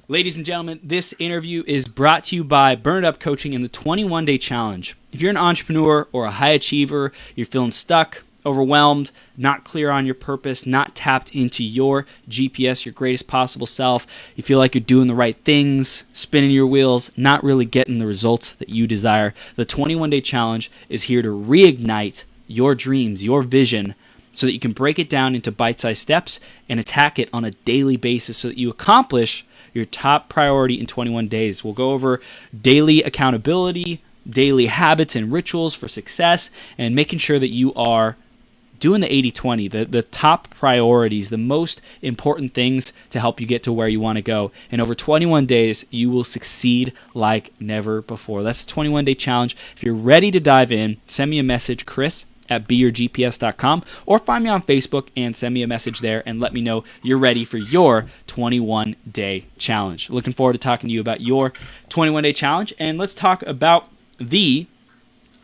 Ladies and gentlemen, this interview is brought to you by Burn It Up Coaching and the 21-Day Challenge. If you're an entrepreneur or a high achiever, you're feeling stuck, overwhelmed, not clear on your purpose, not tapped into your GPS, your greatest possible self, you feel like you're doing the right things, spinning your wheels, not really getting the results that you desire, the 21-Day Challenge is here to reignite your dreams, your vision, so that you can break it down into bite-sized steps and attack it on a daily basis so that you accomplish your top priority in 21 days. We'll go over daily accountability, daily habits and rituals for success, and making sure that you are doing the 80-20, the top priorities, the most important things to help you get to where you want to go. And over 21 days, you will succeed like never before. That's the 21-Day Challenge. If you're ready to dive in, send me a message, chris@beyourgps.com, or find me on Facebook and send me a message there and let me know you're ready for your 21-Day Challenge. Looking forward to talking to you about your 21-Day Challenge. And let's talk about the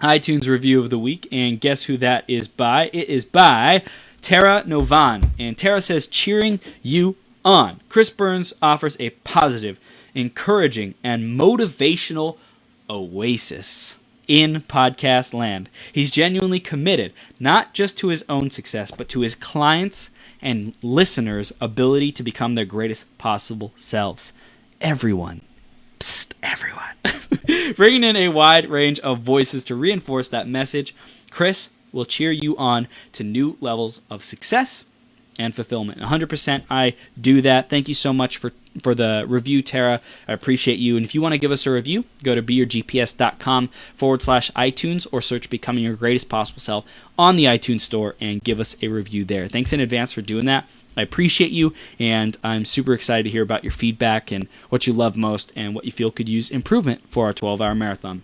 iTunes review of the week, and guess who that is by? It is by Tara Novan, and Tara says, cheering you on. Chris Burns offers a positive, encouraging, and motivational oasis in podcast land. He's genuinely committed, not just to his own success, but to his clients' and listeners' ability to become their greatest possible selves. Everyone. Psst, everyone. Bringing in a wide range of voices to reinforce that message, Chris will cheer you on to new levels of success and fulfillment. 100% I do that. Thank you so much for the review, Tara. I appreciate you. And if you want to give us a review, go to beyourgps.com/iTunes or search Becoming Your Greatest Possible Self on the iTunes store and give us a review there. Thanks in advance for doing that. I appreciate you, and I'm super excited to hear about your feedback and what you love most and what you feel could use improvement for our 12-hour marathon.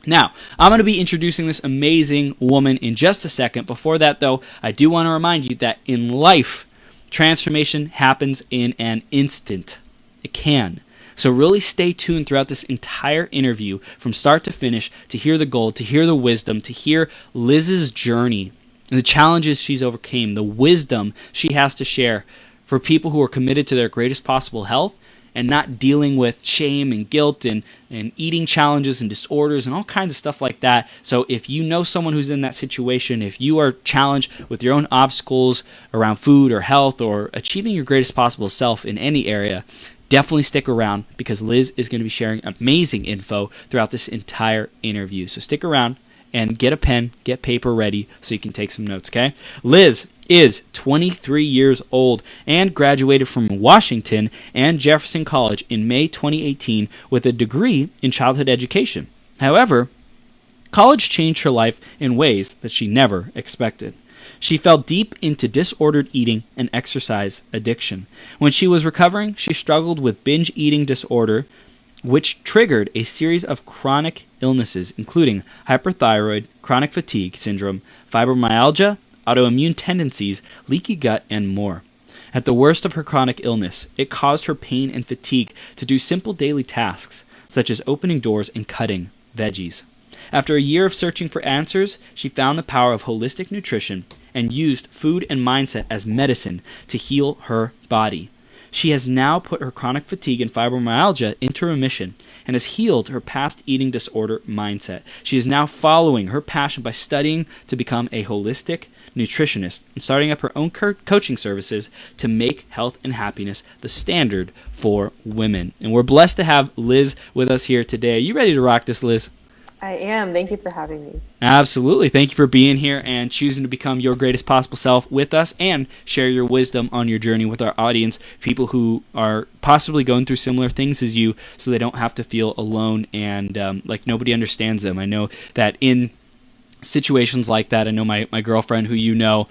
Now, I'm going to be introducing this amazing woman in just a second. Before that, though, I do want to remind you that in life, transformation happens in an instant. It can. So really stay tuned throughout this entire interview from start to finish to hear the gold, to hear the wisdom, to hear Liz's journey, and the challenges she's overcame, the wisdom she has to share for people who are committed to their greatest possible health and not dealing with shame and guilt and eating challenges and disorders and all kinds of stuff like that. So if you know someone who's in that situation, if you are challenged with your own obstacles around food or health or achieving your greatest possible self in any area, definitely stick around because Liz is going to be sharing amazing info throughout this entire interview. So stick around and get a pen, get paper ready so you can take some notes, okay? Liz is 23 years old and graduated from Washington and Jefferson College in May 2018 with a degree in childhood education. However, college changed her life in ways that she never expected. She fell deep into disordered eating and exercise addiction. When she was recovering, she struggled with binge eating disorder, which triggered a series of chronic illnesses, including hyperthyroid, chronic fatigue syndrome, fibromyalgia, autoimmune tendencies, leaky gut, and more. At the worst of her chronic illness, it caused her pain and fatigue to do simple daily tasks, such as opening doors and cutting veggies. After a year of searching for answers, she found the power of holistic nutrition and used food and mindset as medicine to heal her body. She has now put her chronic fatigue and fibromyalgia into remission and has healed her past eating disorder mindset. She is now following her passion by studying to become a holistic nutritionist and starting up her own coaching services to make health and happiness the standard for women. And we're blessed to have Liz with us here today. Are you ready to rock this, Liz? I am. Thank you for having me. Absolutely. Thank you for being here and choosing to become your greatest possible self with us and share your wisdom on your journey with our audience, people who are possibly going through similar things as you so they don't have to feel alone and like nobody understands them. I know that in situations like that, I know my girlfriend who you know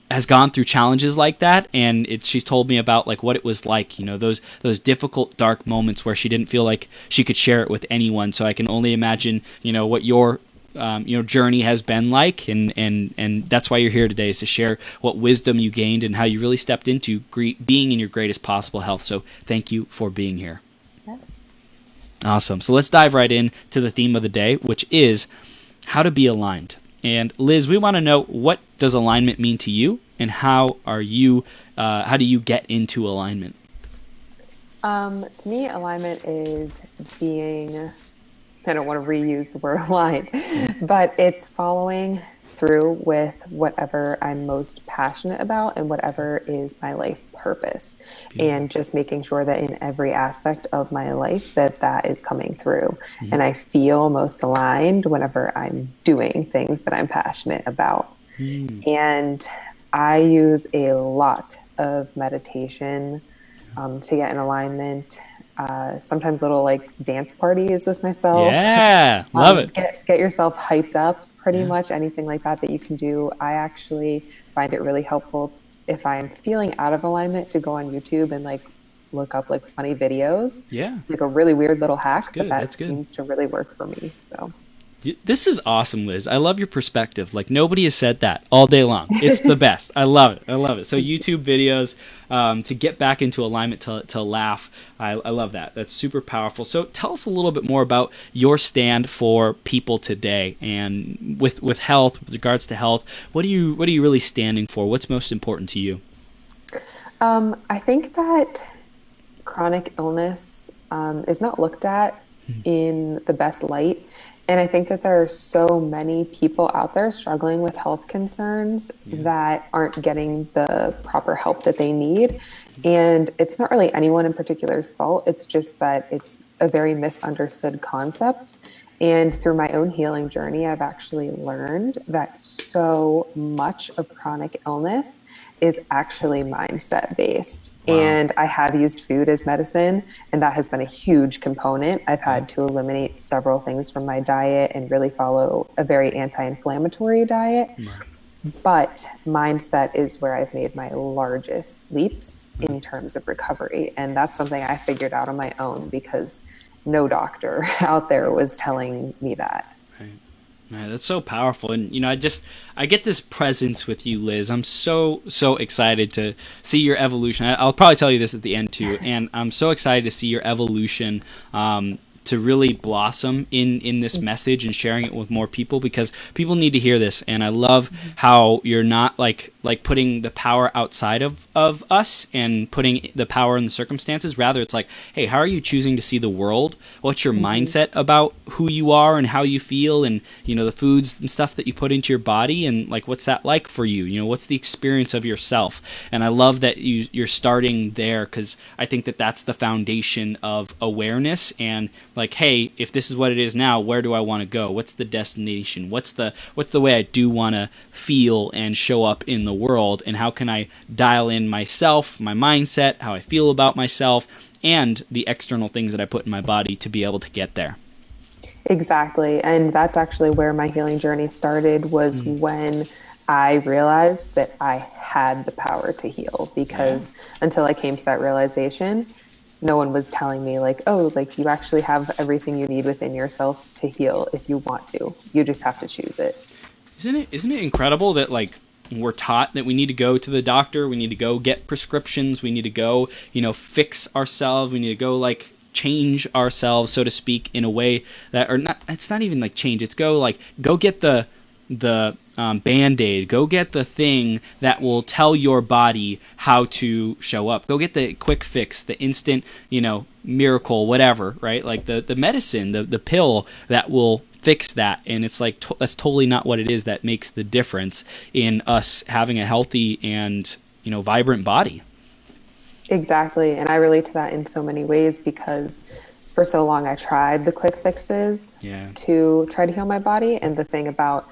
has gone through challenges like that, and she's told me about like what it was like, you know, those difficult, dark moments where she didn't feel like she could share it with anyone. So I can only imagine, you know, what your journey has been like, and that's why you're here today, is to share what wisdom you gained and how you really stepped into being in your greatest possible health. So thank you for being here. Yeah. Awesome. So let's dive right in to the theme of the day, which is how to be aligned. And Liz, we want to know, what does alignment mean to you, and how do you get into alignment? To me, alignment is being, I don't want to reuse the word aligned, but it's following through with whatever I'm most passionate about and whatever is my life purpose. Beautiful. And just making sure that in every aspect of my life that that is coming through. Mhm. And I feel most aligned whenever I'm doing things that I'm passionate about. Mm. And I use a lot of meditation to get in alignment. Sometimes little like dance parties with myself. Yeah, love it. Get yourself hyped up. Pretty Yeah. much anything like that that you can do. I actually find it really helpful if I'm feeling out of alignment to go on YouTube and like look up like funny videos. Yeah, It's like a really weird little that's hack, but good. that That's good. seems to really work for me. So. This is awesome, Liz. I love your perspective. Like nobody has said that all day long. It's the best. I love it. I love it. So YouTube videos to get back into alignment, to laugh. I love that. That's super powerful. So tell us a little bit more about your stand for people today, and with health, with regards to health. What are you really standing for? What's most important to you? I think that chronic illness is not looked at in the best light. And I think that there are so many people out there struggling with health concerns that aren't getting the proper help that they need. And it's not really anyone in particular's fault. It's just that it's a very misunderstood concept. And through my own healing journey, I've actually learned that so much of chronic illness is actually mindset based. Wow. And I have used food as medicine, and that has been a huge component. I've had to eliminate several things from my diet and really follow a very anti-inflammatory diet. But mindset is where I've made my largest leaps in terms of recovery. And that's something I figured out on my own because no doctor out there was telling me that. Right. Right, that's so powerful. And I get this presence with you, Liz. I'm so excited to see your evolution. I'll probably tell you this at the end too, and I'm so excited to see your evolution to really blossom in this message and sharing it with more people, because people need to hear this. And I love how you're not like putting the power outside of us and putting the power in the circumstances. Rather, it's like, hey, how are you choosing to see the world? What's your mindset about who you are and how you feel, and the foods and stuff that you put into your body, and like what's that like for you? What's the experience of yourself? And I love that you're starting there, because I think that that's the foundation of awareness. And like, hey, if this is what it is now, where do I want to go? What's the destination? What's the way I do want to feel and show up in the world? And how can I dial in myself, my mindset, how I feel about myself, and the external things that I put in my body to be able to get there? Exactly. And that's actually where my healing journey started, was when I realized that I had the power to heal, because until I came to that realization, no one was telling me like, oh, like you actually have everything you need within yourself to heal if you want to. You just have to choose it. Isn't it incredible that like we're taught that we need to go to the doctor, we need to go get prescriptions, we need to go, fix ourselves, we need to go like change ourselves, so to speak, in a way that, or not, it's not even like change, it's go get the Band-Aid, go get the thing that will tell your body how to show up, go get the quick fix, the instant, miracle, whatever, right? Like the medicine, the pill that will fix that. And it's like, that's totally not what it is that makes the difference in us having a healthy and, vibrant body. Exactly. And I relate to that in so many ways, because for so long I tried the quick fixes to try to heal my body. And the thing about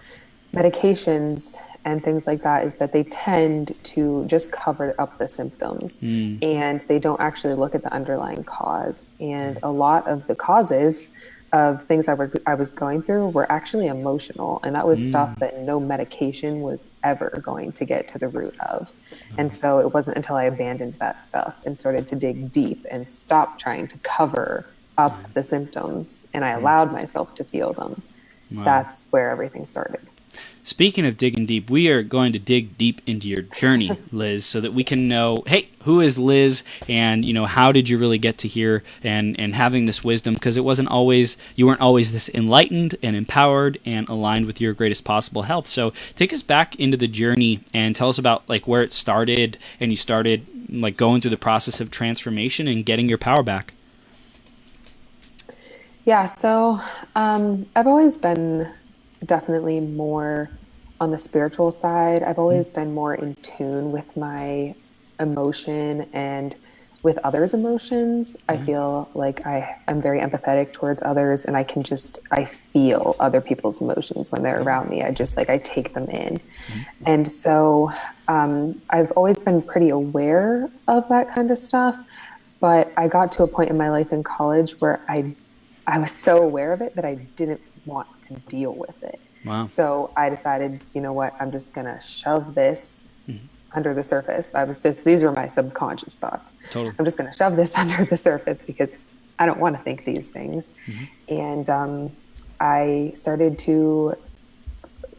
medications and things like that is that they tend to just cover up the symptoms, and they don't actually look at the underlying cause. And a lot of the causes of things I was going through were actually emotional, and that was stuff that no medication was ever going to get to the root of. And so it wasn't until I abandoned that stuff and started to dig deep and stopped trying to cover up the symptoms, and I allowed myself to feel them. Wow. That's where everything started. Speaking of digging deep, we are going to dig deep into your journey, Liz, so that we can know, hey, who is Liz, and how did you really get to here, and having this wisdom, because you weren't always this enlightened and empowered and aligned with your greatest possible health. So take us back into the journey and tell us about like where it started, and you started like going through the process of transformation and getting your power back. Yeah, so I've always been definitely more on the spiritual side. I've always been more in tune with my emotion and with others' emotions. I feel like I'm very empathetic towards others, and I feel other people's emotions when they're around me. I take them in. And so I've always been pretty aware of that kind of stuff, but I got to a point in my life in college where I was so aware of it that I didn't want to deal with it. Wow. So I decided, you know what, I'm just going to shove this under the surface. These were my subconscious thoughts. Totally. I'm just going to shove this under the surface because I don't want to think these things. And I started to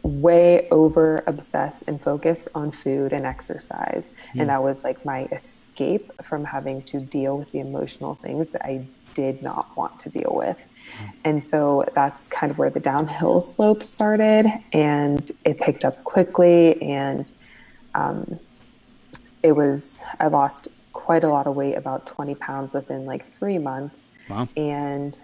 way over obsess and focus on food and exercise. And that was like my escape from having to deal with the emotional things that I did not want to deal with. And so that's kind of where the downhill slope started, and it picked up quickly. And I lost quite a lot of weight, about 20 pounds within like 3 months. Wow. And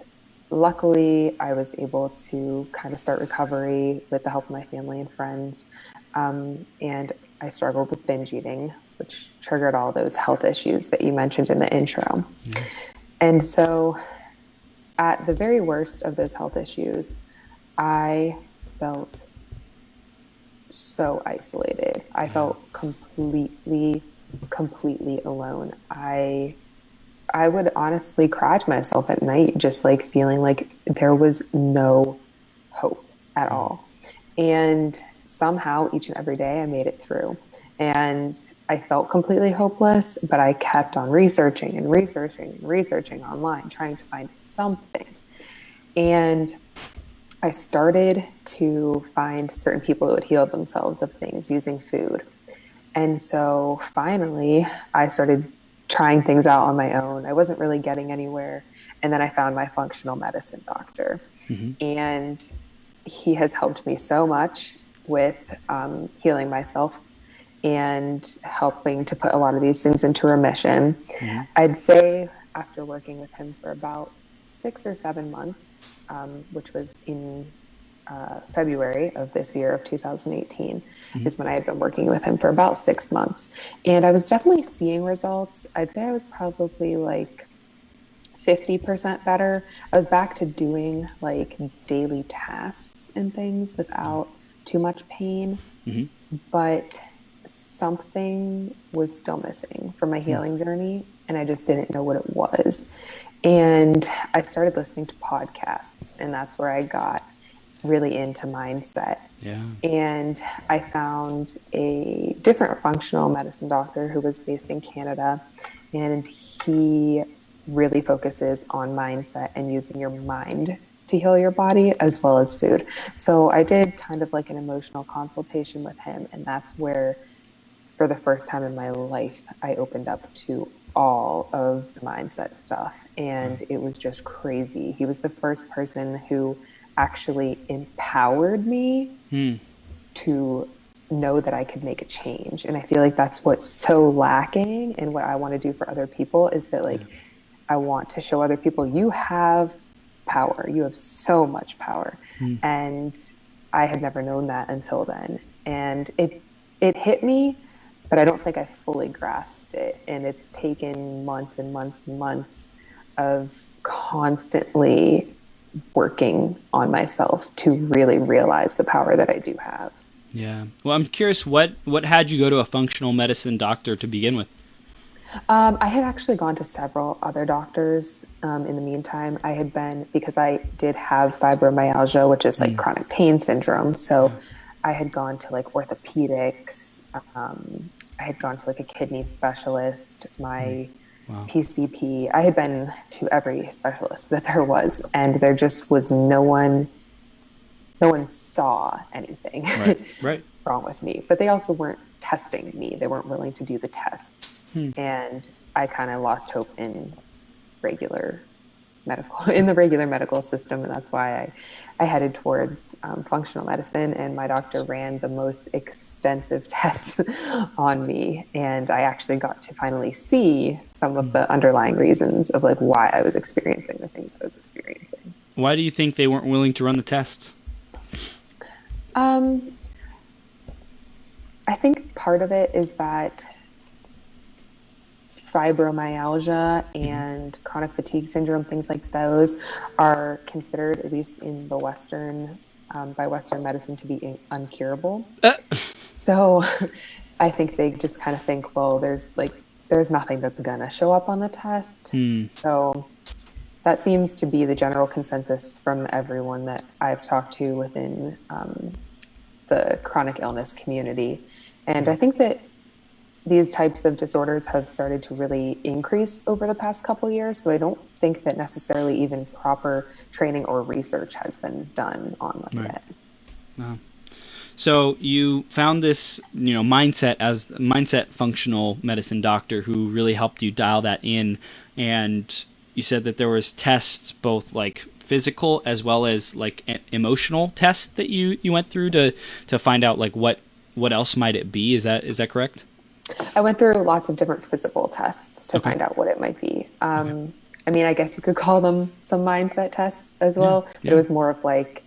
luckily I was able to kind of start recovery with the help of my family and friends. And I struggled with binge eating, which triggered all those health issues that you mentioned in the intro. And so at the very worst of those health issues, I felt so isolated. I felt completely alone. I would honestly cry to myself at night, just like feeling like there was no hope at all. And somehow each and every day I made it through. And I felt completely hopeless, but I kept on researching online, trying to find something. And I started to find certain people who would heal themselves of things using food. And so finally, I started trying things out on my own. I wasn't really getting anywhere. And then I found my functional medicine doctor. And he has helped me so much with healing myself and helping to put a lot of these things into remission. I'd say after working with him for about 6 or 7 months, which was in February of this year of 2018, is when I had been working with him for about 6 months. And I was definitely seeing results. I'd say I was probably like 50% better. I was back to doing like daily tasks and things without too much pain, but something was still missing from my healing journey, and I just didn't know what it was. And I started listening to podcasts, and that's where I got really into mindset. And I found a different functional medicine doctor who was based in Canada, and he really focuses on mindset and using your mind to heal your body as well as food. So I did kind of like an emotional consultation with him, and that's where, for the first time in my life, I opened up to all of the mindset stuff, and it was just crazy. He was the first person who actually empowered me to know that I could make a change. And I feel like that's what's so lacking, and what I want to do for other people is that like I want to show other people you have power. You have so much power. And I had never known that until then. And it hit me, but I don't think I fully grasped it. And it's taken months and months and months of constantly working on myself to really realize the power that I do have. Yeah. Well, I'm curious, what had you go to a functional medicine doctor to begin with? I had actually gone to several other doctors in the meantime. I had been, because I did have fibromyalgia, which is like chronic pain syndrome. So I had gone to like orthopedics. I had gone to like a kidney specialist, my PCP. I had been to every specialist that there was, and there just was no one no one saw anything Right. wrong with me, but they also weren't testing me. They weren't willing to do the tests. And I kind of lost hope in the regular medical system. And that's why I headed towards functional medicine, and my doctor ran the most extensive tests on me. And I actually got to finally see some of the underlying reasons of like why I was experiencing the things I was experiencing. Why do you think they weren't willing to run the tests? I think part of it is that fibromyalgia and chronic fatigue syndrome, things like those, are considered, at least in the by Western medicine, to be uncurable. So I think they just kind of think, well, there's nothing that's gonna show up on the test. So that seems to be the general consensus from everyone that I've talked to within the chronic illness community. And I think that these types of disorders have started to really increase over the past couple of years. So I don't think that necessarily even proper training or research has been done on them yet. Wow. So you found this, mindset functional medicine doctor who really helped you dial that in. And you said that there was tests, both like physical as well as like emotional tests that you went through to find out like what else might it be. Is that correct? I went through lots of different physical tests to find out what it might be. I mean, I guess you could call them some mindset tests as well. Yeah. But it was more of like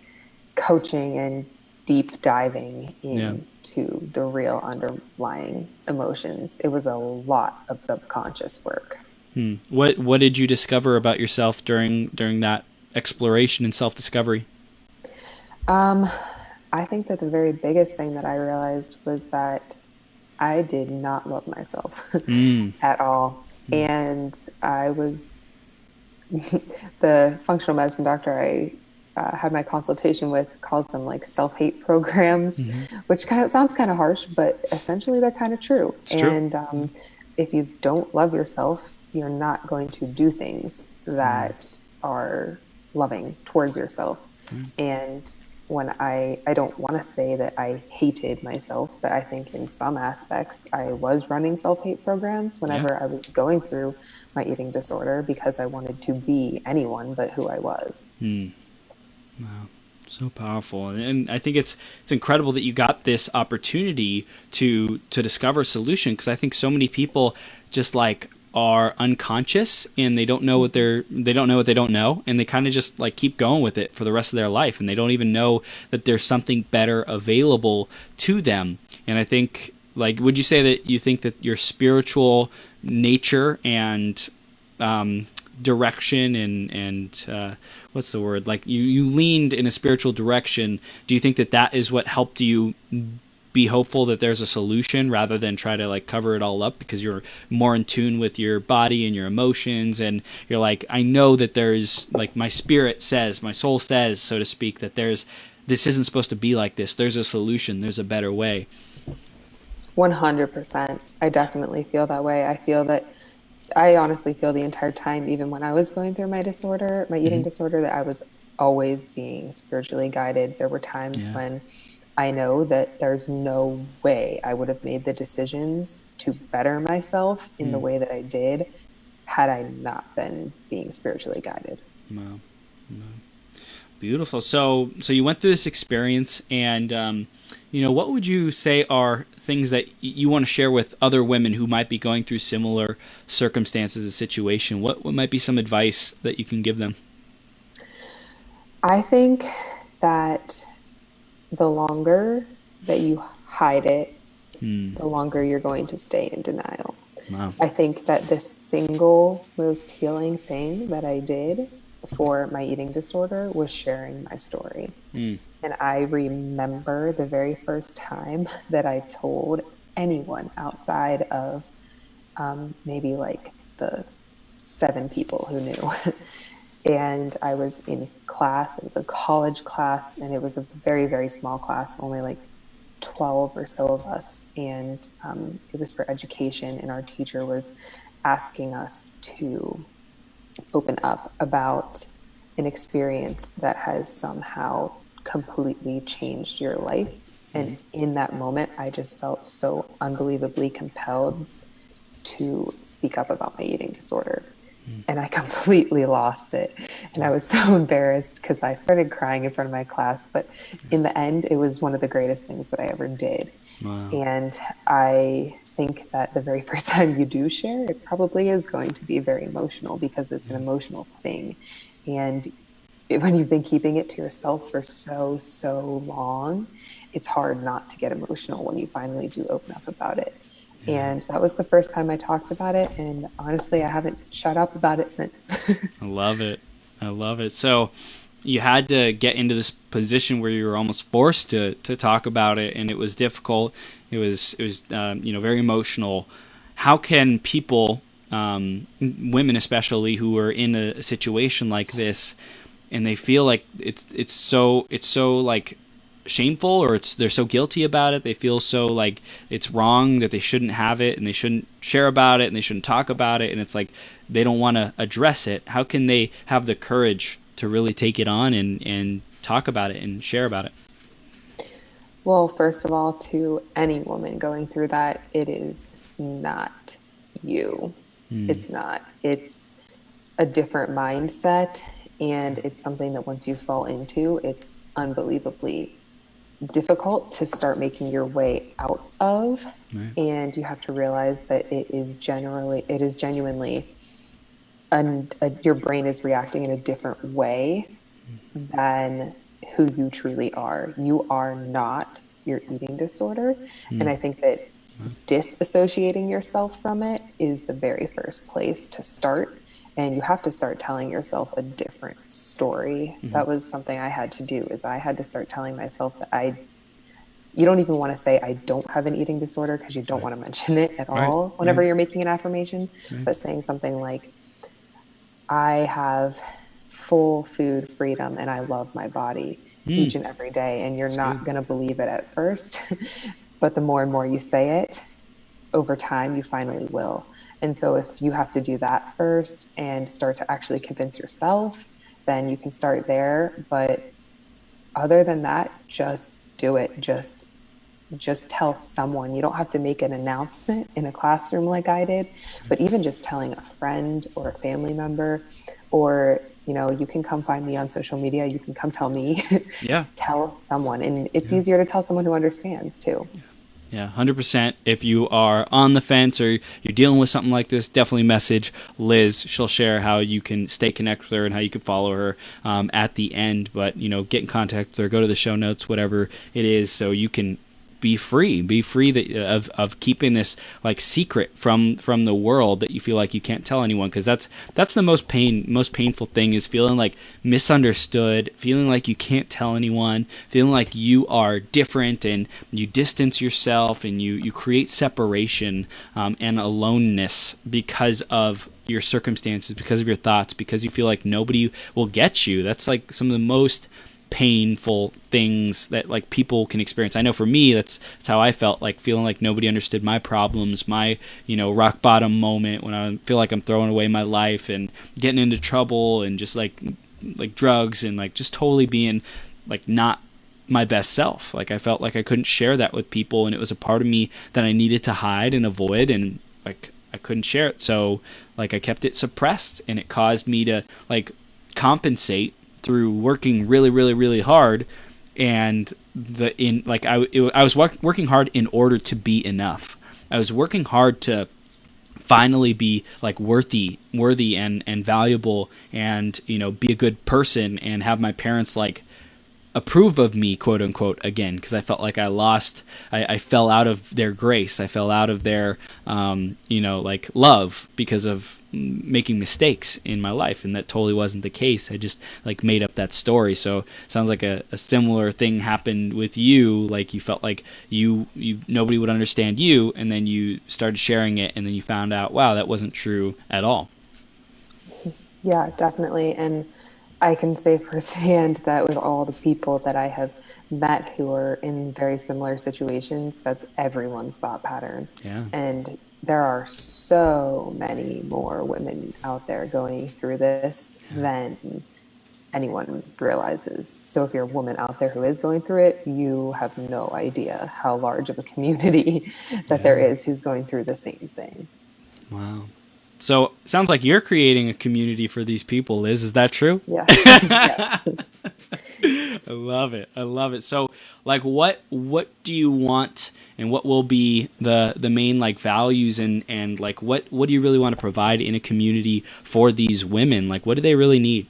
coaching and deep diving into the real underlying emotions. It was a lot of subconscious work. What did you discover about yourself during that exploration and self-discovery? I think that the very biggest thing that I realized was that I did not love myself at all. And I was the functional medicine doctor I had my consultation with calls them like self-hate programs, which sounds kind of harsh, but essentially they're kind of true. And if you don't love yourself, you're not going to do things that are loving towards yourself. And when I don't want to say that I hated myself, but I think in some aspects I was running self-hate programs whenever I was going through my eating disorder, because I wanted to be anyone but who I was. Wow. So powerful. And I think it's incredible that you got this opportunity to discover a solution, because I think so many people just like are unconscious and they don't know what they don't know, and they kind of just like keep going with it for the rest of their life, and they don't even know that there's something better available to them. And I think, like, would you say that you think that your spiritual nature and direction and what's the word, like you leaned in a spiritual direction, do you think that is what helped you be hopeful that there's a solution rather than try to like cover it all up, because you're more in tune with your body and your emotions, and you're like, I know that there's, like, my spirit says, my soul says, so to speak, that this isn't supposed to be like this. There's a solution. There's a better way. 100%. I definitely feel that way. I honestly feel the entire time, even when I was going through my disorder, my eating disorder, that I was always being spiritually guided. There were times when I know that there's no way I would have made the decisions to better myself in the way that I did had I not been being spiritually guided. Wow. Beautiful. So you went through this experience, and what would you say are things that you want to share with other women who might be going through similar circumstances and situation? What might be some advice that you can give them? I think that the longer that you hide it, the longer you're going to stay in denial. Wow. I think that the single most healing thing that I did for my eating disorder was sharing my story. And I remember the very first time that I told anyone outside of maybe like the 7 people who knew. And I was in class. It was a college class, and it was a very, very small class, only like 12 or so of us. And it was for education, and our teacher was asking us to open up about an experience that has somehow completely changed your life. And in that moment, I just felt so unbelievably compelled to speak up about my eating disorder. And I completely lost it. And I was so embarrassed because I started crying in front of my class. But in the end, it was one of the greatest things that I ever did. Wow. And I think that the very first time you do share, it probably is going to be very emotional because it's an emotional thing. And when you've been keeping it to yourself for so long, it's hard not to get emotional when you finally do open up about it. And that was the first time I talked about it. And honestly, I haven't shut up about it since. I love it. I love it. So you had to get into this position where you were almost forced to talk about it, and it was difficult. It was very emotional. How can people, women especially, who are in a situation like this, and they feel like it's so like shameful, or they're so guilty about it, they feel so like it's wrong, that they shouldn't have it and they shouldn't share about it and they shouldn't talk about it, and it's like they don't want to address it. How can they have the courage to really take it on and talk about it and share about it? Well, first of all, to any woman going through that, it is not you. It's not. It's a different mindset, and it's something that once you fall into, it's unbelievably difficult to start making your way out of. Right. And you have to realize that it is genuinely your brain is reacting in a different way than who you truly are. You are not your eating disorder. And I think that disassociating yourself from it is the very first place to start. And you have to start telling yourself a different story. That was something I had to do, is I had to start telling myself that you don't even want to say I don't have an eating disorder, because you don't want to mention it at all whenever you're making an affirmation, but saying something like, I have full food freedom and I love my body each and every day. And you're not going to believe it at first, but the more and more you say it, over time, you finally will. And so if you have to do that first and start to actually convince yourself, then you can start there. But other than that, just do it. Just tell someone. You don't have to make an announcement in a classroom like I did, but even just telling a friend or a family member, or, you can come find me on social media. You can come tell me. Yeah. Tell someone. And it's easier to tell someone who understands too. Yeah, 100%. If you are on the fence or you're dealing with something like this, definitely message Liz. She'll share how you can stay connected with her and how you can follow her at the end. But, get in contact with her, go to the show notes, whatever it is, so you can be free of keeping this like secret from the world that you feel like you can't tell anyone, because that's the most painful thing, is feeling like misunderstood, feeling like you can't tell anyone, feeling like you are different, and you distance yourself and you create separation and aloneness because of your circumstances, because of your thoughts, because you feel like nobody will get you. That's like some of the most painful things that like people can experience. I know for me, that's how I felt, like feeling like nobody understood my problems, my rock bottom moment when I feel like I'm throwing away my life and getting into trouble and just like drugs and like just totally being like not my best self. Like I felt like I couldn't share that with people, and it was a part of me that I needed to hide and avoid, and like I couldn't share it, so like I kept it suppressed, and it caused me to like compensate through working really, really, really hard, and I was working hard in order to be enough. I was working hard to finally be like worthy and valuable, and be a good person, and have my parents like approve of me, quote unquote, again, because I felt like I fell out of their grace. I fell out of their, like love, because of making mistakes in my life. And that totally wasn't the case. I just like made up that story. So it sounds like a similar thing happened with you. Like you felt like you nobody would understand you, and then you started sharing it, and then you found out, wow, that wasn't true at all. Yeah, definitely. And I can say firsthand that with all the people that I have met who are in very similar situations, that's everyone's thought pattern. Yeah. And there are so many more women out there going through this than anyone realizes. So if you're a woman out there who is going through it, you have no idea how large of a community that there is who's going through the same thing. Wow. So it sounds like you're creating a community for these people, Liz. Is that true? Yeah. Yes. I love it. I love it. So like what do you want, and what will be the main like values, and like what do you really want to provide in a community for these women? Like what do they really need?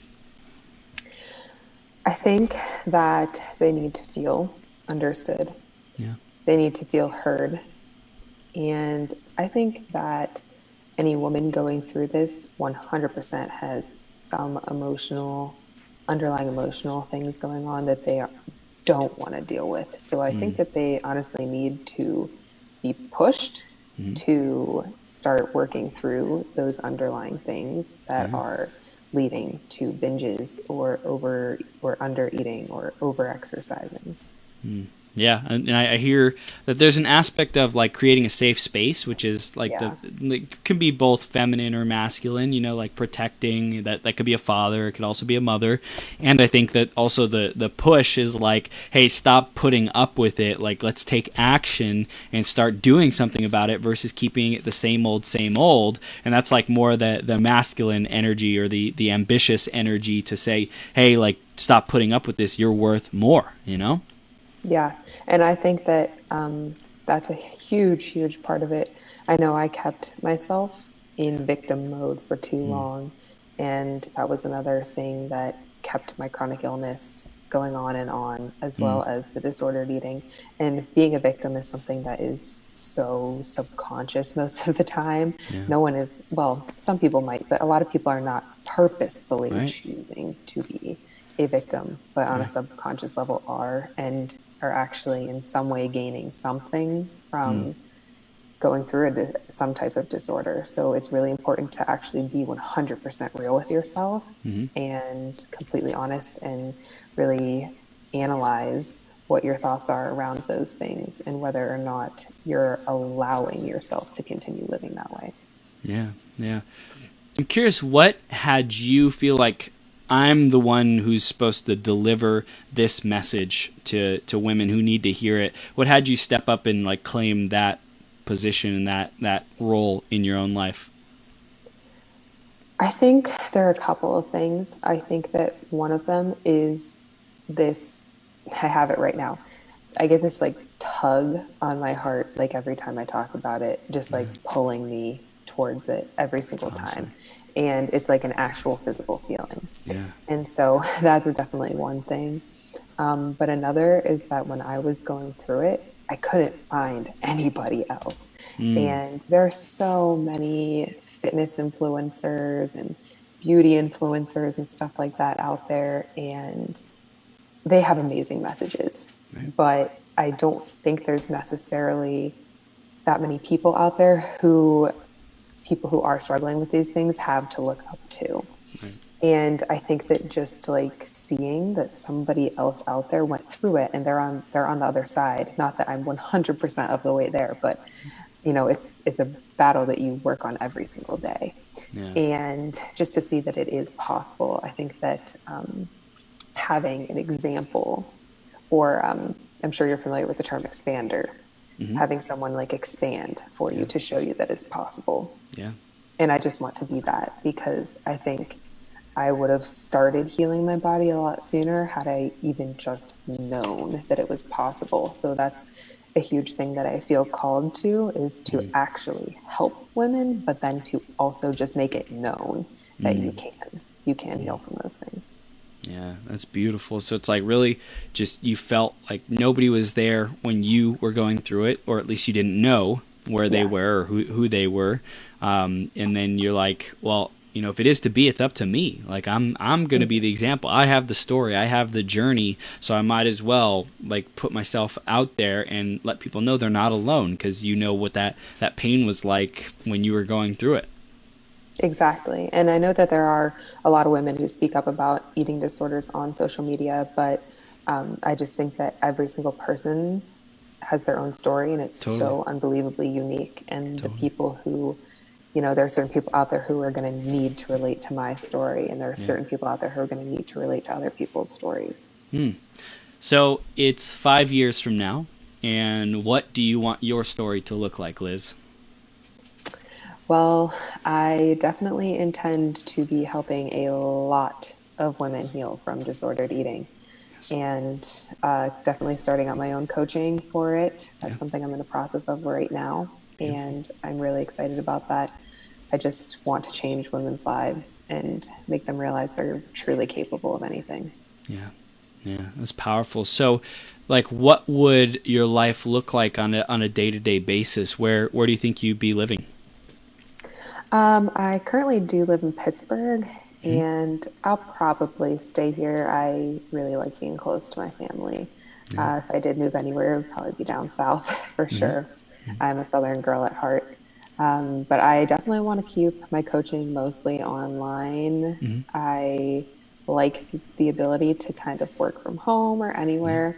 I think that they need to feel understood. Yeah. They need to feel heard. And I think that any woman going through this 100% has some underlying emotional things going on that they don't want to deal with. So I think that they honestly need to be pushed to start working through those underlying things that are leading to binges or under eating or over exercising. Yeah, and I hear that there's an aspect of like creating a safe space, which is like it can be both feminine or masculine, you know, like protecting, that could be a father, it could also be a mother. And I think that also the push is like, hey, stop putting up with it, like let's take action and start doing something about it versus keeping it the same old. And that's like more the masculine energy, or the ambitious energy to say, hey, like stop putting up with this, you're worth more, you know? Yeah. And I think that that's a huge part of it. I know I kept myself in victim mode for too long. And that was another thing that kept my chronic illness going on and on, as well as the disordered eating. And being a victim is something that is so subconscious most of the time. No one is, well, some people might, but a lot of people are not purposefully choosing to be a victim, but on a subconscious level are actually in some way gaining something from going through some type of disorder. So it's really important to actually be 100% real with yourself and completely honest, and really analyze what your thoughts are around those things and whether or not you're allowing yourself to continue living that way. Yeah. I'm curious, what had you feel like, I'm the one who's supposed to deliver this message to women who need to hear it? What had you step up and like claim that position and that role in your own life? I think there are a couple of things. I think that one of them is this, I have it right now. I get this like tug on my heart, like every time I talk about it, just like pulling me towards it every single time. And it's like an actual physical feeling. Yeah. And so that's definitely one thing. But another is that when I was going through it, I couldn't find anybody else. And there are so many fitness influencers and beauty influencers and stuff like that out there. And they have amazing messages, but I don't think there's necessarily that many people out there who are struggling with these things have to look up to. And I think that just like seeing that somebody else out there went through it and they're on the other side, not that I'm 100% of the way there, but you know, it's a battle that you work on every single day. And just to see that it is possible, I think that having an example, or I'm sure you're familiar with the term expander, having someone like expand for you to show you that it's possible. And I just want to be that, because I think I would have started healing my body a lot sooner had I even just known that it was possible. So that's a huge thing that I feel called to, is to actually help women, but then to also just make it known that you can heal from those things. Yeah, that's beautiful. So it's like really just, you felt like nobody was there when you were going through it, or at least you didn't know where they were or who they were. And then you're like, well, you know, if it is to be, it's up to me. Like I'm going to be the example. I have the story, I have the journey, so I might as well like put myself out there and let people know they're not alone, because you know what that pain was like when you were going through it. Exactly. And I know that there are a lot of women who speak up about eating disorders on social media, but I just think that every single person has their own story, and it's so unbelievably unique. And the people who there are certain people out there who are going to need to relate to my story, and there are certain people out there who are going to need to relate to other people's stories. So it's 5 years from now, and what do you want your story to look like, Liz? Well, I definitely intend to be helping a lot of women heal from disordered eating, and definitely starting out my own coaching for it. That's something I'm in the process of right now, and I'm really excited about that. I just want to change women's lives and make them realize they're truly capable of anything. Yeah, that's powerful. So, like, what would your life look like on a day-to-day basis? Where do you think you'd be living? I currently do live in Pittsburgh, and I'll probably stay here. I really like being close to my family. If I did move anywhere, it would probably be down south for sure. I'm a Southern girl at heart. But I definitely want to keep my coaching mostly online. I like the ability to kind of work from home or anywhere,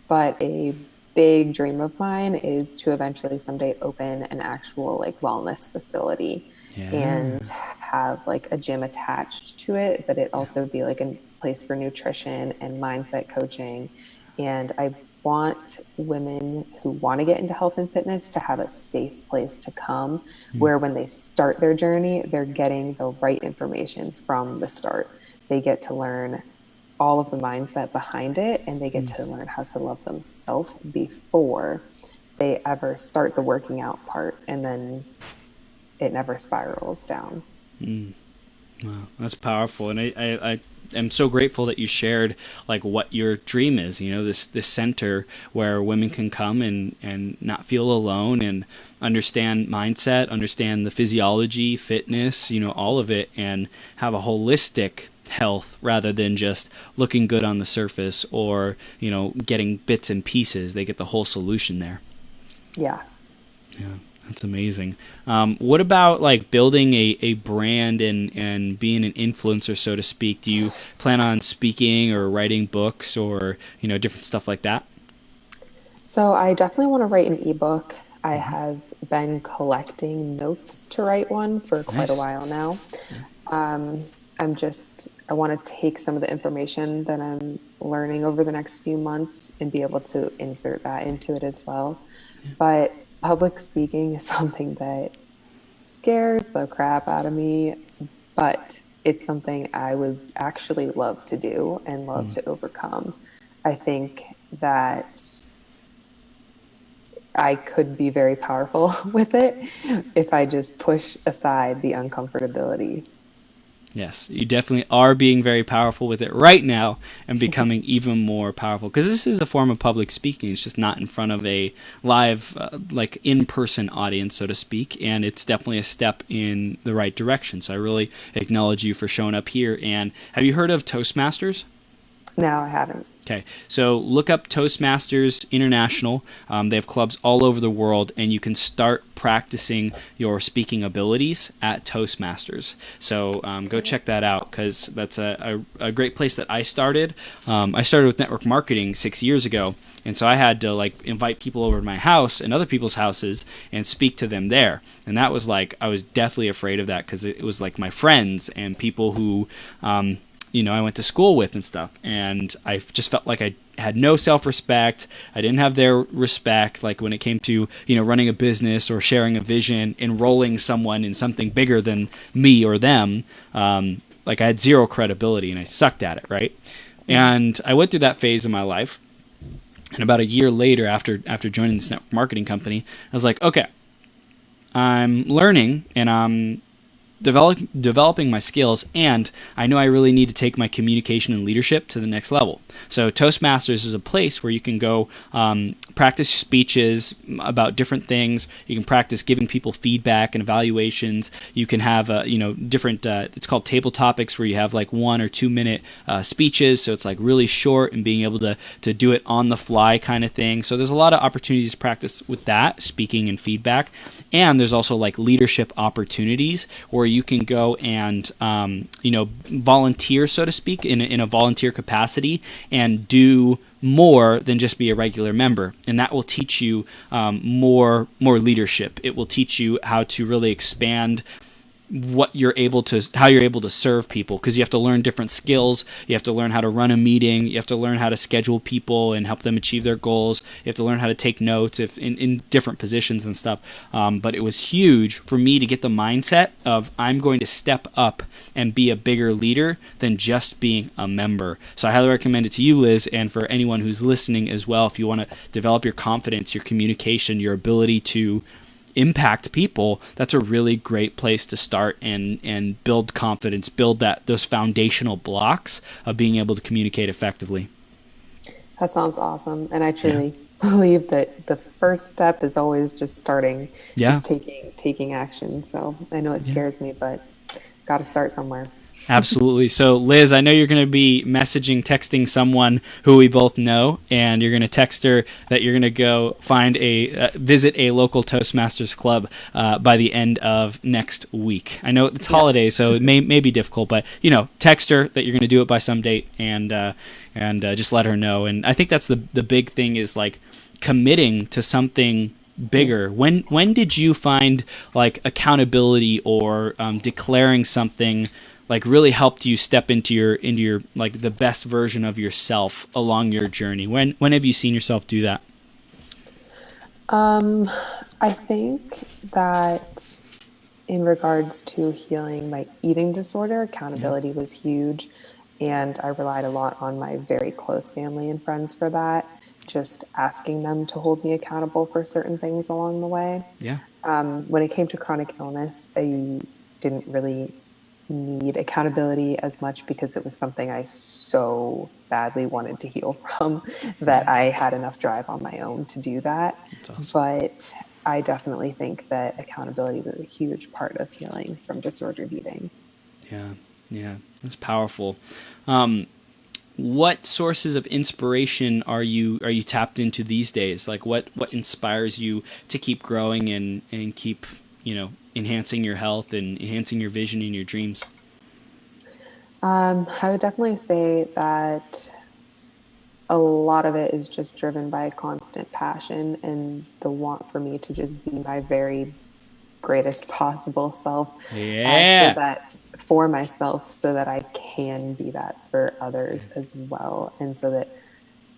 but a big dream of mine is to eventually someday open an actual like wellness facility and have like a gym attached to it, but it also be like a place for nutrition and mindset coaching. And I want women who want to get into health and fitness to have a safe place to come where when they start their journey, they're getting the right information from the start. They get to learn all of the mindset behind it, and they get to learn how to love themselves before they ever start the working out part, and then it never spirals down. Wow, that's powerful. And I am so grateful that you shared like what your dream is, this center where women can come and not feel alone and understand mindset, understand the physiology, fitness, all of it, and have a holistic health rather than just looking good on the surface or, getting bits and pieces. They get the whole solution there. Yeah. That's amazing. What about like building a brand and being an influencer, so to speak? Do you plan on speaking or writing books or, different stuff like that? So I definitely want to write an ebook. I have been collecting notes to write one for quite a while now. I want to take some of the information that I'm learning over the next few months and be able to insert that into it as well. But public speaking is something that scares the crap out of me, but it's something I would actually love to do and love to overcome. I think that I could be very powerful with it if I just push aside the uncomfortability. Yes, you definitely are being very powerful with it right now and becoming even more powerful, because this is a form of public speaking. It's just not in front of a live, like in-person audience, so to speak, and it's definitely a step in the right direction. So I really acknowledge you for showing up here. And have you heard of Toastmasters? No, I haven't. Okay, so look up Toastmasters International. They have clubs all over the world, and you can start practicing your speaking abilities at Toastmasters. So go check that out, because that's a great place that I started. I started with network marketing 6 years ago, and so I had to like invite people over to my house and other people's houses and speak to them there. And that was like, I was deathly afraid of that, because it was like my friends and people who I went to school with and stuff, and I just felt like I had no self-respect. I didn't have their respect, like when it came to, running a business or sharing a vision, enrolling someone in something bigger than me or them. Like I had zero credibility, and I sucked at it, right? And I went through that phase of my life, and about a year later, after joining this network marketing company, I was like, okay, I'm learning, and I'm developing my skills, and I know I really need to take my communication and leadership to the next level. So Toastmasters is a place where you can go practice speeches about different things. You can practice giving people feedback and evaluations. You can have different it's called table topics, where you have like 1 or 2 minute speeches, so it's like really short, and being able to do it on the fly kind of thing. So there's a lot of opportunities to practice with that, speaking and feedback. And there's also like leadership opportunities where you can go and volunteer, so to speak, in a volunteer capacity, and do more than just be a regular member. And that will teach you more leadership. It will teach you how to really expand how you're able to serve people, because you have to learn different skills. You have to learn how to run a meeting. You have to learn how to schedule people and help them achieve their goals. You have to learn how to take notes in different positions and stuff. But it was huge for me to get the mindset of I'm going to step up and be a bigger leader than just being a member. So I highly recommend it to you, Liz, and for anyone who's listening as well. If you want to develop your confidence, your communication, your ability to impact people, that's a really great place to start and build confidence, build those foundational blocks of being able to communicate effectively. That sounds awesome. And I truly believe that the first step is always just starting, just taking action. So I know it scares me, but got to start somewhere. Absolutely. So, Liz, I know you're going to be texting someone who we both know, and you're going to text her that you're going to go visit a local Toastmasters club by the end of next week. I know it's holidays, so it may be difficult, but text her that you're going to do it by some date, and just let her know. And I think that's the big thing, is like committing to something bigger. When did you find like accountability or declaring something like really helped you step into your like the best version of yourself along your journey? When have you seen yourself do that? I think that in regards to healing my eating disorder, accountability was huge, and I relied a lot on my very close family and friends for that, just asking them to hold me accountable for certain things along the way. When it came to chronic illness, I didn't really need accountability as much, because it was something I so badly wanted to heal from that I had enough drive on my own to do that. That's awesome. But I definitely think that accountability was a huge part of healing from disordered eating. Yeah, that's powerful. What sources of inspiration are you tapped into these days? Like what inspires you to keep growing and keep, enhancing your health and enhancing your vision and your dreams? I would definitely say that a lot of it is just driven by a constant passion and the want for me to just be my very greatest possible self. For myself, so that I can be that for others as well, and so that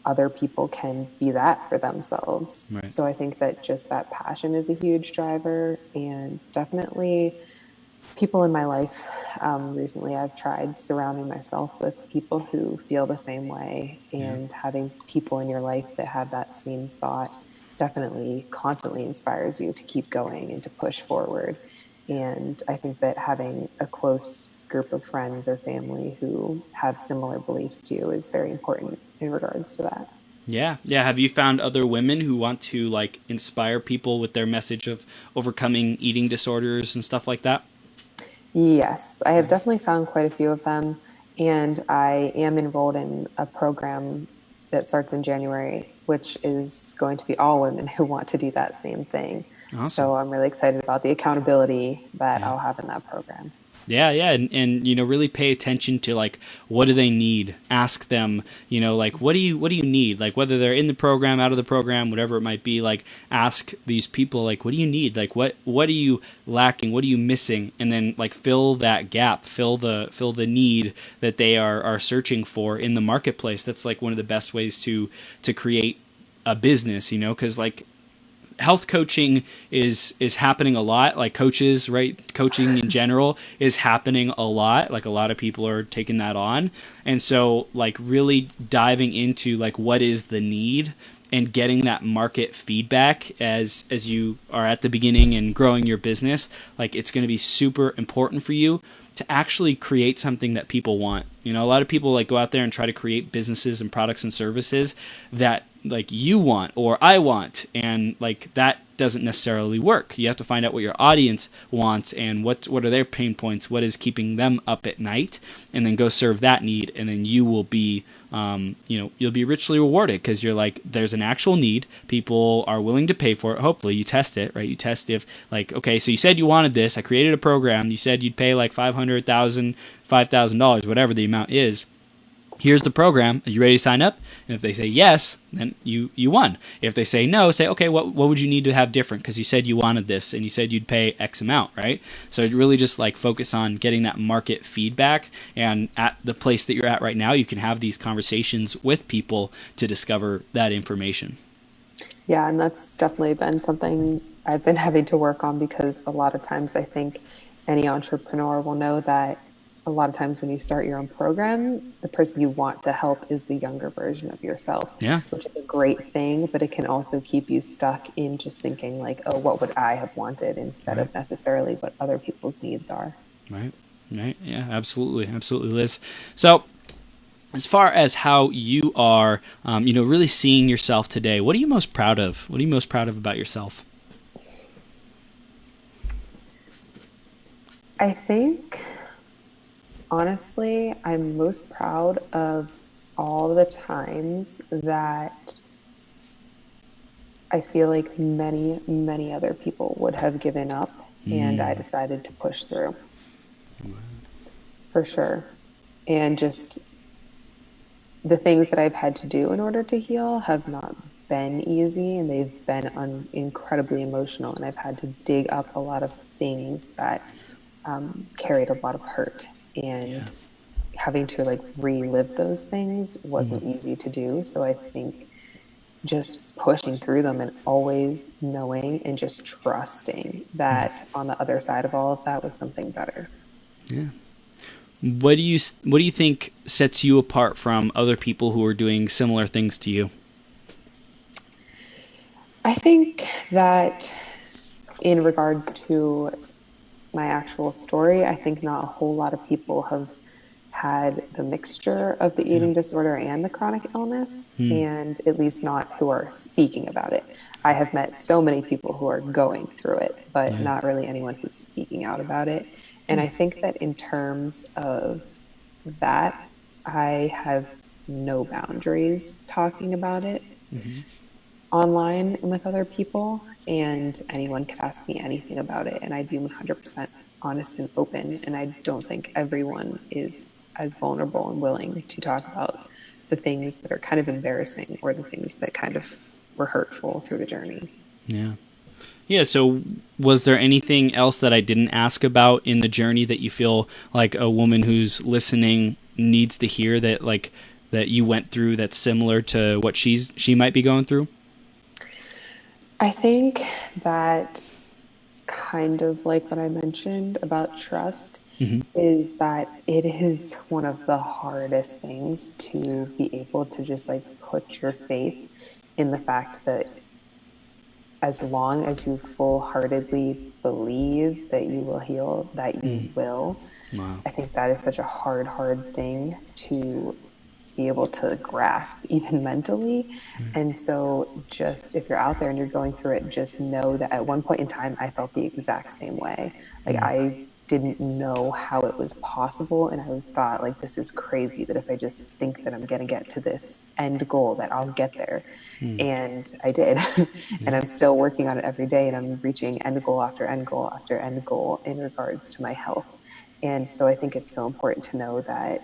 other people can be that for themselves. Right. So I think that just that passion is a huge driver, and definitely people in my life. Recently, I've tried surrounding myself with people who feel the same way, and having people in your life that have that same thought definitely constantly inspires you to keep going and to push forward. And I think that having a close group of friends or family who have similar beliefs to you is very important in regards to that. Yeah. Have you found other women who want to like inspire people with their message of overcoming eating disorders and stuff like that? Yes, I have definitely found quite a few of them. And I am enrolled in a program that starts in January, which is going to be all women who want to do that same thing. Awesome. So I'm really excited about the accountability that I'll have in that program. Yeah. And really pay attention to like, what do they need? Ask them, like, what do you need? Like, whether they're in the program, out of the program, whatever it might be, like, ask these people, like, what do you need? Like, what are you lacking? What are you missing? And then like fill that gap, fill the need that they are searching for in the marketplace. That's like one of the best ways to create a business, because like, health coaching is happening a lot, like coaches, right? Coaching in general is happening a lot. Like a lot of people are taking that on. And so like really diving into like what is the need and getting that market feedback as you are at the beginning and growing your business, like it's going to be super important for you to actually create something that people want. A lot of people like go out there and try to create businesses and products and services that like you want or I want, and like that doesn't necessarily work. You have to find out what your audience wants and what are their pain points, what is keeping them up at night, and then go serve that need, and then you will be you'll be richly rewarded, because you're like, there's an actual need, people are willing to pay for it. Hopefully you test it, right? You test if like, okay, so you said you wanted this, I created a program, you said you'd pay like $500,000, $5,000, whatever the amount is. here's the program. Are you ready to sign up? And if they say yes, then you won. If they say no, say, okay, what would you need to have different? Because you said you wanted this and you said you'd pay X amount, right? So really just like focus on getting that market feedback. And at the place that you're at right now, you can have these conversations with people to discover that information. Yeah, and that's definitely been something I've been having to work on, because a lot of times I think any entrepreneur will know that a lot of times when you start your own program, the person you want to help is the younger version of yourself, which is a great thing, but it can also keep you stuck in just thinking like, oh, what would I have wanted, instead of necessarily what other people's needs are. Right. Yeah, absolutely, Liz. So as far as how you are, really seeing yourself today, what are you most proud of? What are you most proud of about yourself? I think, honestly, I'm most proud of all the times that I feel like many, many other people would have given up, and I decided to push through. For sure. And just the things that I've had to do in order to heal have not been easy, and they've been incredibly emotional, and I've had to dig up a lot of things that carried a lot of hurt, and having to like relive those things wasn't easy to do. So I think just pushing through them and always knowing and just trusting that on the other side of all of that was something better. Yeah. What do you think sets you apart from other people who are doing similar things to you? I think that in regards to my actual story, I think not a whole lot of people have had the mixture of the eating disorder and the chronic illness, and at least not who are speaking about it. I have met so many people who are going through it, but not really anyone who's speaking out about it. And I think that in terms of that, I have no boundaries talking about it online and with other people, and anyone could ask me anything about it, and I'd be 100% honest and open. And I don't think everyone is as vulnerable and willing to talk about the things that are kind of embarrassing, or the things that kind of were hurtful through the journey. Yeah. So was there anything else that I didn't ask about in the journey that you feel like a woman who's listening needs to hear, that like that you went through, that's similar to what she might be going through? I think that, kind of like what I mentioned about trust, is that it is one of the hardest things to be able to just like put your faith in the fact that as long as you full-heartedly believe that you will heal, that you will. Wow. I think that is such a hard thing to be able to grasp, even mentally. And so just, if you're out there and you're going through it, just know that at one point in time, I felt the exact same way. Like I didn't know how it was possible. And I thought like, this is crazy that if I just think that I'm going to get to this end goal, that I'll get there. And I did. And I'm still working on it every day, and I'm reaching end goal after end goal after end goal in regards to my health. And so I think it's so important to know that,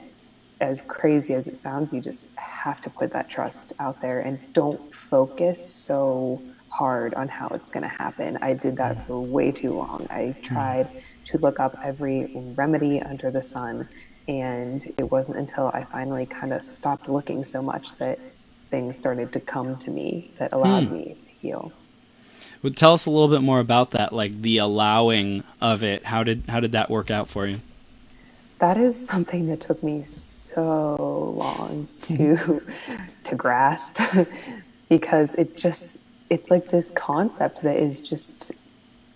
as crazy as it sounds, you just have to put that trust out there and don't focus so hard on how it's going to happen. I did that for way too long. I tried to look up every remedy under the sun, and it wasn't until I finally kind of stopped looking so much that things started to come to me that allowed me to heal. Well, tell us a little bit more about that, like the allowing of it. How did that work out for you? That is something that took me so long to grasp, because it's like this concept that is just,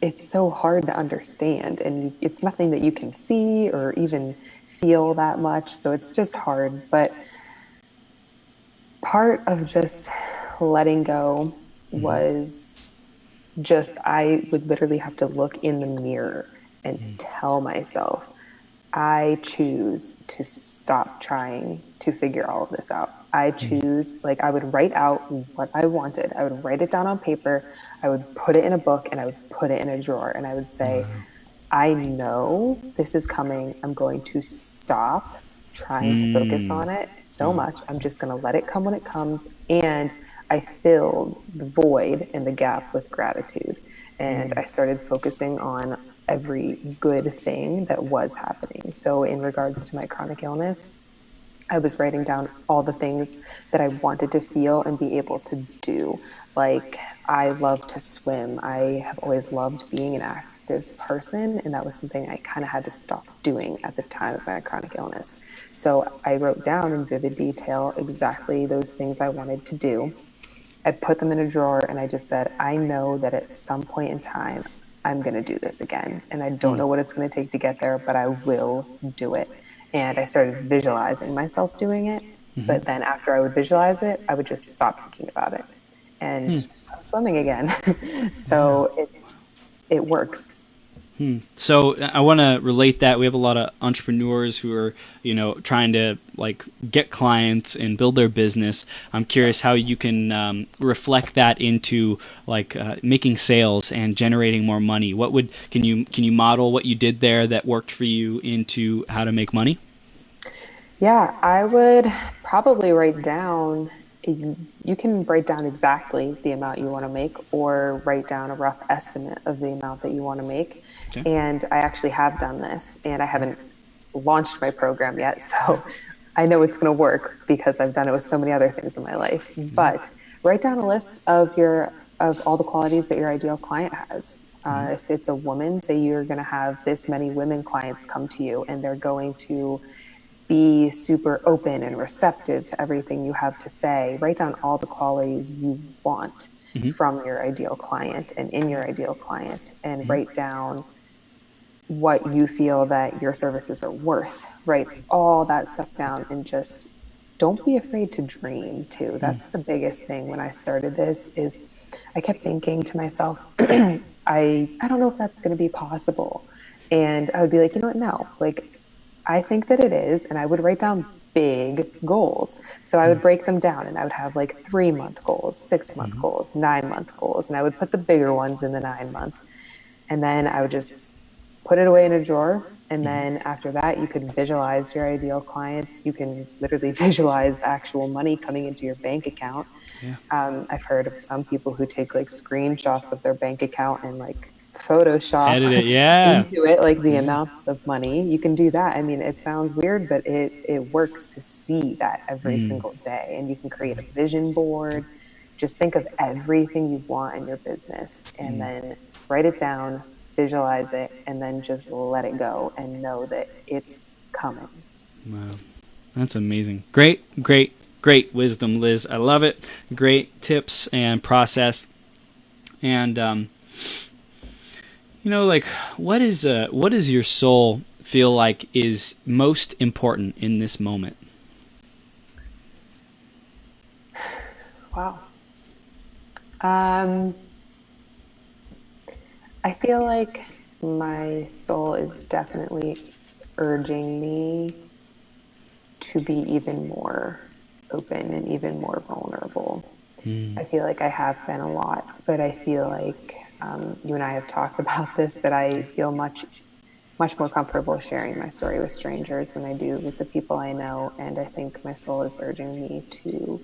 it's so hard to understand, and it's nothing that you can see or even feel that much. So it's just hard. But part of just letting go was just, I would literally have to look in the mirror and tell myself, I choose to stop trying to figure all of this out. I choose, like, I would write out what I wanted. I would write it down on paper. I would put it in a book, and I would put it in a drawer. And I would say, I know this is coming. I'm going to stop trying to focus on it so much. I'm just going to let it come when it comes. And I filled the void and the gap with gratitude. And I started focusing on every good thing that was happening. So in regards to my chronic illness, I was writing down all the things that I wanted to feel and be able to do. Like, I love to swim. I have always loved being an active person, and that was something I kind of had to stop doing at the time of my chronic illness. So I wrote down in vivid detail exactly those things I wanted to do. I put them in a drawer, and I just said, I know that at some point in time, I'm going to do this again. And I don't know what it's going to take to get there, but I will do it. And I started visualizing myself doing it. But then after I would visualize it, I would just stop thinking about it. And I'm swimming again. So it works. So I want to relate that. We have a lot of entrepreneurs who are, trying to like get clients and build their business. I'm curious how you can reflect that into like making sales and generating more money. Can you model what you did there that worked for you into how to make money? Yeah, I would probably write down. You can write down exactly the amount you want to make, or write down a rough estimate of the amount that you want to make. Okay. And I actually have done this, and I haven't launched my program yet. So I know it's going to work because I've done it with so many other things in my life. But write down a list of all the qualities that your ideal client has. If it's a woman, say you're going to have this many women clients come to you, and they're going to be super open and receptive to everything you have to say. Write down all the qualities you want from your ideal client and in your ideal client, and write down what you feel that your services are worth. Write all that stuff down, and just don't be afraid to dream too. That's the biggest thing. When I started this, is I kept thinking to myself, I don't know if that's going to be possible. And I would be like, you know what? No, like, I think that it is. And I would write down big goals. So I would break them down, and I would have like 3-month goals, 6-month goals, 9-month goals. And I would put the bigger ones in the 9-month. And then I would just put it away in a drawer. And then after that, you could visualize your ideal clients. You can literally visualize the actual money coming into your bank account. Yeah. I've heard of some people who take like screenshots of their bank account and like Photoshop edit it, into it, like the amounts of money. You can do that. I mean, it sounds weird, but it works to see that every single day. And you can create a vision board. Just think of everything you want in your business, and then write it down, visualize it, and then just let it go and know that it's coming. Wow. That's amazing. Great wisdom, Liz. I love it. Great tips and process. And, like, what does your soul feel like is most important in this moment? Wow. I feel like my soul is definitely urging me to be even more open and even more vulnerable. I feel like I have been a lot, but I feel like you and I have talked about this, that I feel much more comfortable sharing my story with strangers than I do with the people I know. And I think my soul is urging me to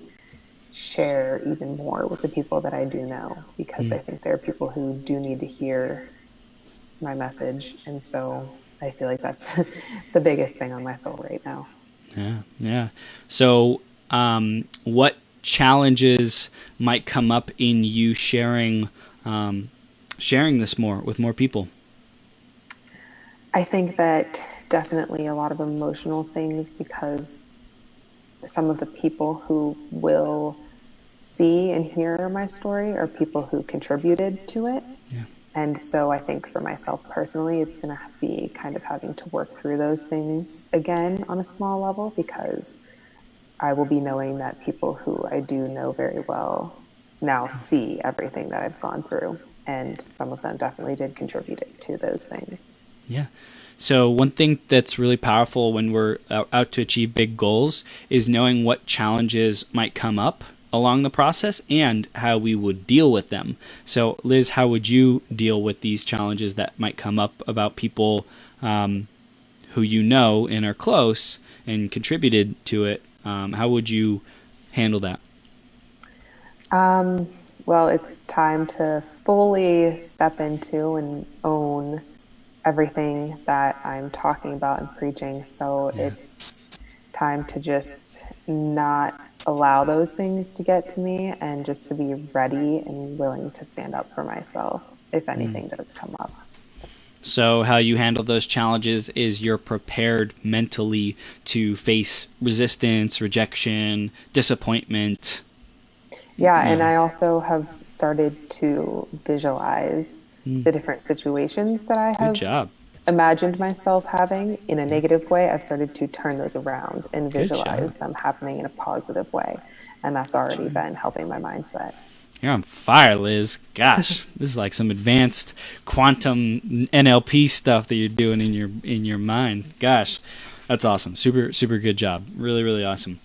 share even more with the people that I do know, because I think there are people who do need to hear my message. And so I feel like that's the biggest thing on my soul right now. Yeah. So what challenges might come up in you sharing this more with more people? I think that definitely a lot of emotional things, because some of the people who will see and hear my story are people who contributed to it. Yeah. And so I think for myself personally, it's going to be kind of having to work through those things again on a small level, because I will be knowing that people who I do know very well now see everything that I've gone through. And some of them definitely did contribute to those things. Yeah. So one thing that's really powerful when we're out to achieve big goals is knowing what challenges might come up along the process and how we would deal with them. So Liz, how would you deal with these challenges that might come up about people who who you know and are close and contributed to it, how would you handle that? Well, it's time to fully step into and own everything that I'm talking about and preaching. So it's time to just not allow those things to get to me and just to be ready and willing to stand up for myself if anything does come up. So how you handle those challenges is you're prepared mentally to face resistance, rejection, disappointment. Yeah, and I also have started to visualize the different situations that I have imagined myself having in a negative way. I've started to turn those around and visualize them happening in a positive way. And that's already been helping my mindset. You're on fire, Liz. Gosh, this is like some advanced quantum NLP stuff that you're doing in your mind. Gosh, that's awesome. Super, super good job. Really, really awesome.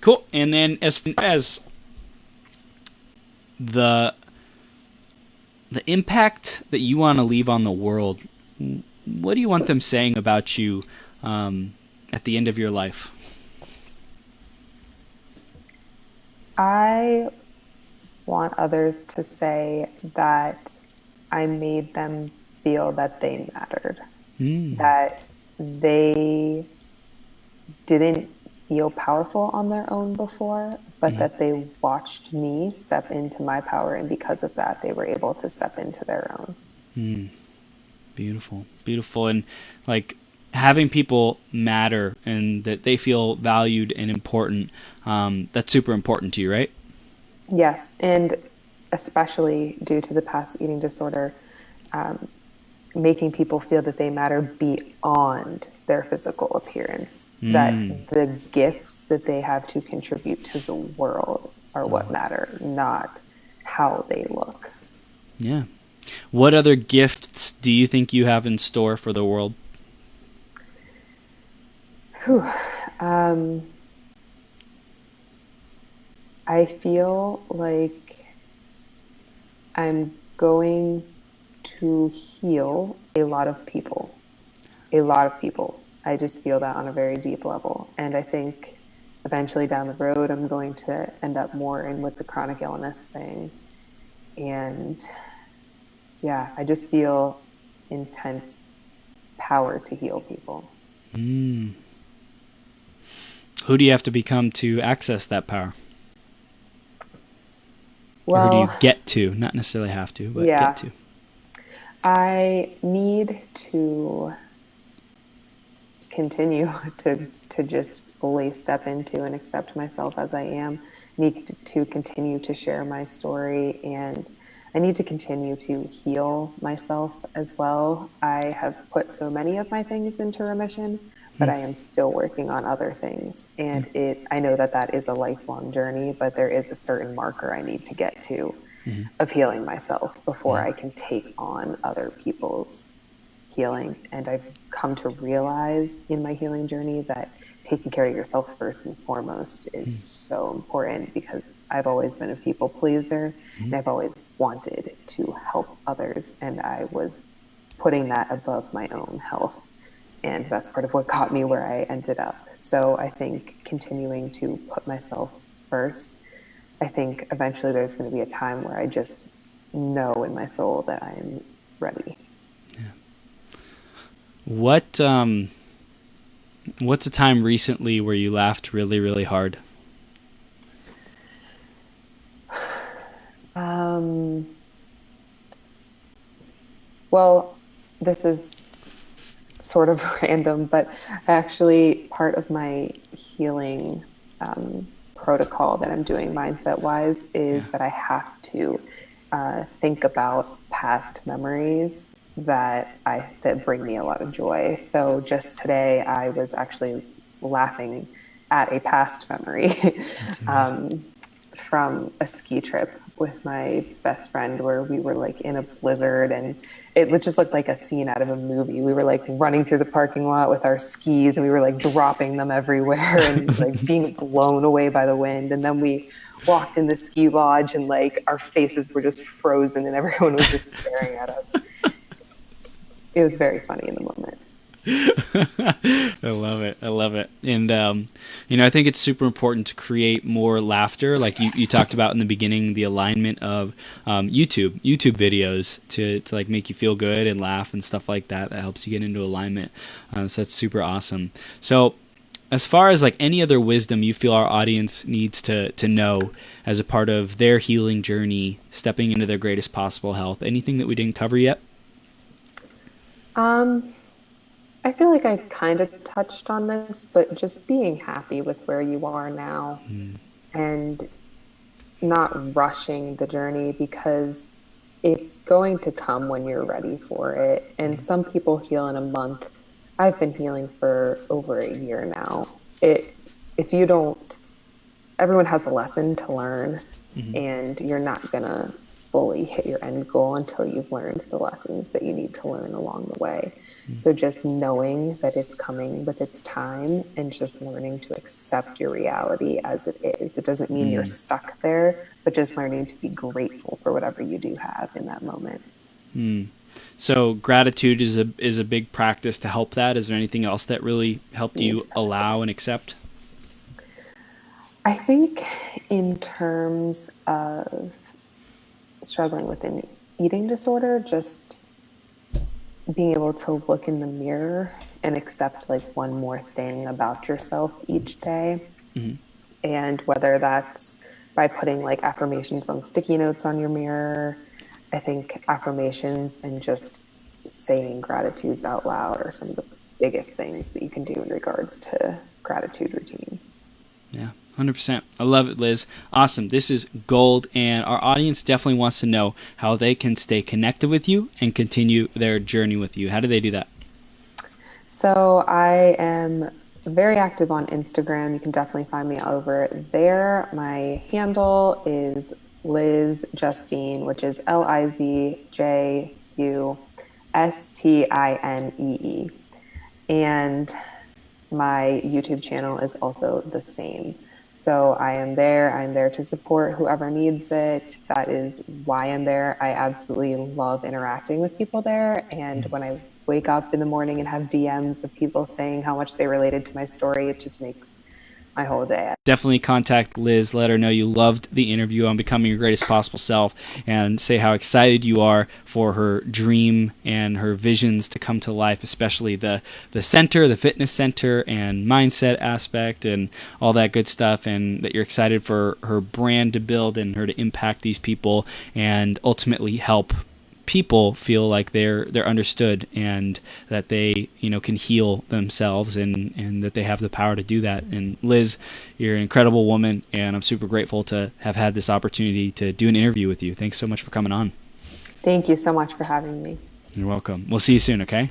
Cool. And then as the impact that you want to leave on the world, what do you want them saying about you at the end of your life? I want others to say that I made them feel that they mattered, that they didn't feel powerful on their own before, but that they watched me step into my power, and because of that, they were able to step into their own. Beautiful, beautiful. And like having people matter and that they feel valued and important, that's super important to you, right? Yes, and especially due to the past eating disorder, making people feel that they matter beyond their physical appearance, that the gifts that they have to contribute to the world are what matter, not how they look. Yeah. What other gifts do you think you have in store for the world? I feel like I'm going to heal a lot of people. I just feel that on a very deep level. And I think eventually down the road, I'm going to end up more in with the chronic illness thing. And yeah, I just feel intense power to heal people. Who do you have to become to access that power? Well, or do you get to? Not necessarily have to, but get to. I need to continue to just fully step into and accept myself as I am. Need to continue to share my story, and I need to continue to heal myself as well. I have put so many of my things into remission, but I am still working on other things. And I know that is a lifelong journey, but there is a certain marker I need to get to of healing myself before I can take on other people's healing. And I've come to realize in my healing journey that taking care of yourself first and foremost is so important, because I've always been a people pleaser and I've always wanted to help others, and I was putting that above my own health. And that's part of what got me where I ended up. So I think continuing to put myself first, I think eventually there's going to be a time where I just know in my soul that I'm ready. Yeah. What's a time recently where you laughed really, really hard? Well, this is sort of random, but actually part of my healing protocol that I'm doing mindset wise is that I have to think about past memories that bring me a lot of joy. So just today I was actually laughing at a past memory from a ski trip with my best friend, where we were like in a blizzard, and it just looked like a scene out of a movie. We were like running through the parking lot with our skis, and we were like dropping them everywhere and like being blown away by the wind. And then we walked in the ski lodge, and like our faces were just frozen and everyone was just staring at us. It was very funny in the moment. I love it. I love it. And, I think it's super important to create more laughter. Like you talked about in the beginning, the alignment of YouTube videos to like make you feel good and laugh and stuff like that. That helps you get into alignment. So that's super awesome. So as far as like any other wisdom you feel our audience needs to know as a part of their healing journey, stepping into their greatest possible health, anything that we didn't cover yet? I feel like I kind of touched on this, but just being happy with where you are now and not rushing the journey, because it's going to come when you're ready for it. And some people heal in a month. I've been healing for over a year now. If you don't, everyone has a lesson to learn, and you're not going to fully hit your end goal until you've learned the lessons that you need to learn along the way. So just knowing that it's coming with its time and just learning to accept your reality as it is. It doesn't mean you're stuck there, but just learning to be grateful for whatever you do have in that moment. So gratitude is a big practice to help that. Is there anything else that really helped you allow and accept? I think in terms of struggling with an eating disorder, just being able to look in the mirror and accept like one more thing about yourself each day. And whether that's by putting like affirmations on sticky notes on your mirror, I think affirmations and just saying gratitudes out loud are some of the biggest things that you can do in regards to gratitude routine. Yeah. 100%. I love it, Liz. Awesome. This is gold, and our audience definitely wants to know how they can stay connected with you and continue their journey with you. How do they do that? So I am very active on Instagram. You can definitely find me over there. My handle is Liz Justine, which is LIZJUSTINEE. And my YouTube channel is also the same. So I am there. I'm there to support whoever needs it. That is why I'm there. I absolutely love interacting with people there. And when I wake up in the morning and have DMs of people saying how much they related to my story, it just makes my whole day. Definitely contact Liz. Let her know you loved the interview on becoming your greatest possible self, and say how excited you are for her dream and her visions to come to life, especially the center, the fitness center and mindset aspect and all that good stuff, and that you're excited for her brand to build and her to impact these people and ultimately help people feel like they're understood and that they can heal themselves and that they have the power to do that. And Liz, you're an incredible woman, and I'm super grateful to have had this opportunity to do an interview with you. Thanks so much for coming on. Thank you so much for having me. You're welcome. We'll see you soon. Okay.